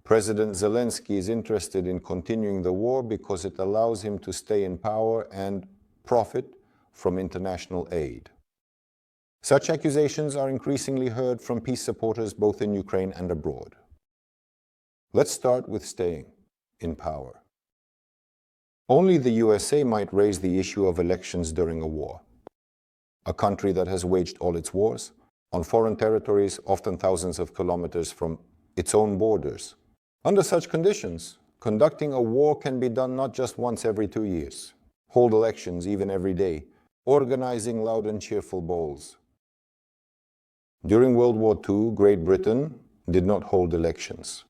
President Zelensky is interested in continuing the war because it allows him to stay in power and profit from international aid. Such accusations are increasingly heard from peace supporters both in Ukraine and abroad. Let's start with staying in power. Only the USA might raise the issue of elections during a war. A country that has waged all its wars on foreign territories, often thousands of kilometers from its own borders. Under such conditions, conducting a war can be done not just once every 2 years, hold elections even every day, organizing loud and cheerful balls. During World War II, Great Britain did not hold elections,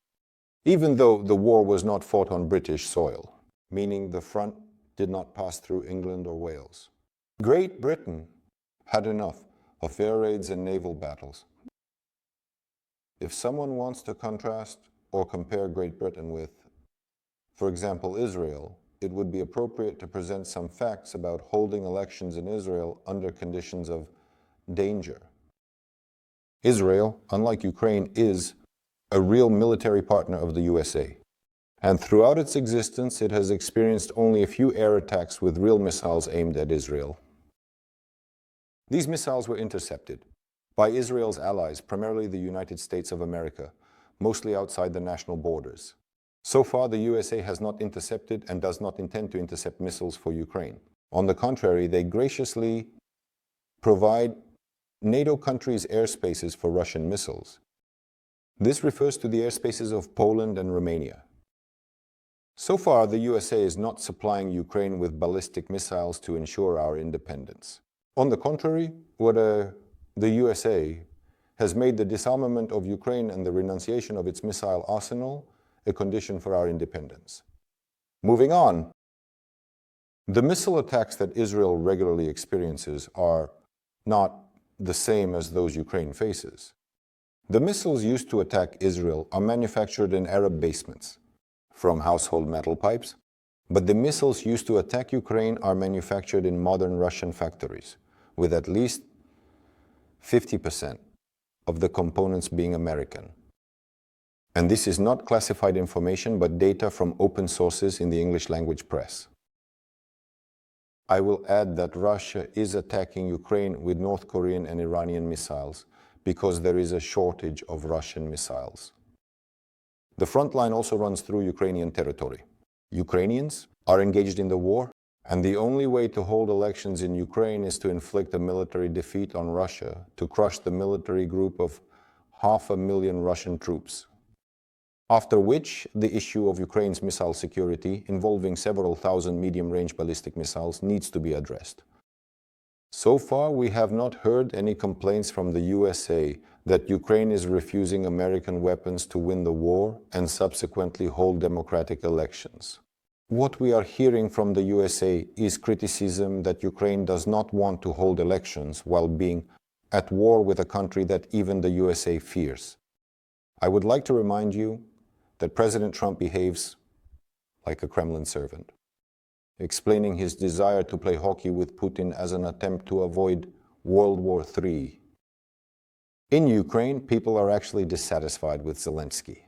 even though the war was not fought on British soil, meaning the front did not pass through England or Wales. Great Britain had enough of air raids and naval battles. If someone wants to contrast or compare Great Britain with, for example, Israel, it would be appropriate to present some facts about holding elections in Israel under conditions of danger. Israel, unlike Ukraine, is a real military partner of the USA. And throughout its existence, it has experienced only a few air attacks with real missiles aimed at Israel. These missiles were intercepted by Israel's allies, primarily the United States of America, mostly outside the national borders. So far, the USA has not intercepted and does not intend to intercept missiles for Ukraine. On the contrary, they graciously provide NATO countries' airspaces for Russian missiles. This refers to the airspaces of Poland and Romania. So far, the USA is not supplying Ukraine with ballistic missiles to ensure our independence. On the contrary, the USA has made the disarmament of Ukraine and the renunciation of its missile arsenal a condition for our independence. Moving on, the missile attacks that Israel regularly experiences are not the same as those Ukraine faces. The missiles used to attack Israel are manufactured in Arab basements, from household metal pipes, but the missiles used to attack Ukraine are manufactured in modern Russian factories, with at least 50% of the components being American. And this is not classified information, but data from open sources in the English language press. I will add that Russia is attacking Ukraine with North Korean and Iranian missiles because there is a shortage of Russian missiles. The front line also runs through Ukrainian territory. Ukrainians are engaged in the war, and the only way to hold elections in Ukraine is to inflict a military defeat on Russia, to crush the military group of 500,000 Russian troops. After which, the issue of Ukraine's missile security, involving several thousand medium-range ballistic missiles, needs to be addressed. So far, we have not heard any complaints from the USA that Ukraine is refusing American weapons to win the war and subsequently hold democratic elections. What we are hearing from the USA is criticism that Ukraine does not want to hold elections while being at war with a country that even the USA fears. I would like to remind you that President Trump behaves like a Kremlin servant, explaining his desire to play hockey with Putin as an attempt to avoid World War III. In Ukraine, people are actually dissatisfied with Zelensky.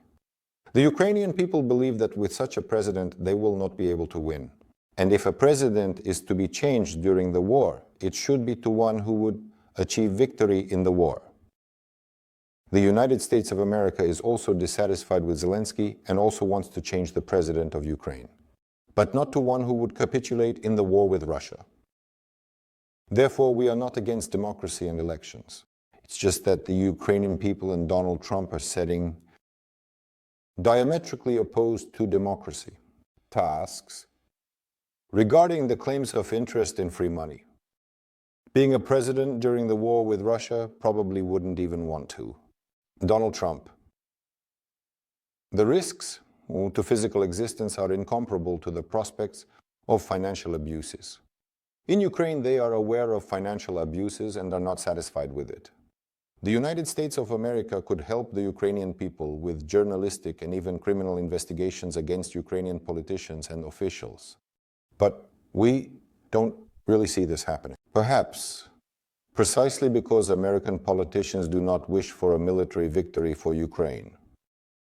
The Ukrainian people believe that with such a president, they will not be able to win. And if a president is to be changed during the war, it should be to one who would achieve victory in the war. The United States of America is also dissatisfied with Zelensky and also wants to change the president of Ukraine, but not to one who would capitulate in the war with Russia. Therefore, we are not against democracy and elections. It's just that the Ukrainian people and Donald Trump are setting diametrically opposed to democracy tasks regarding the claims of interest in free money. Being a president during the war with Russia probably wouldn't even want to. Donald Trump. The risks to physical existence are incomparable to the prospects of financial abuses. In Ukraine, they are aware of financial abuses and are not satisfied with it. The United States of America could help the Ukrainian people with journalistic and even criminal investigations against Ukrainian politicians and officials. But we don't really see this happening. Perhaps precisely because American politicians do not wish for a military victory for Ukraine.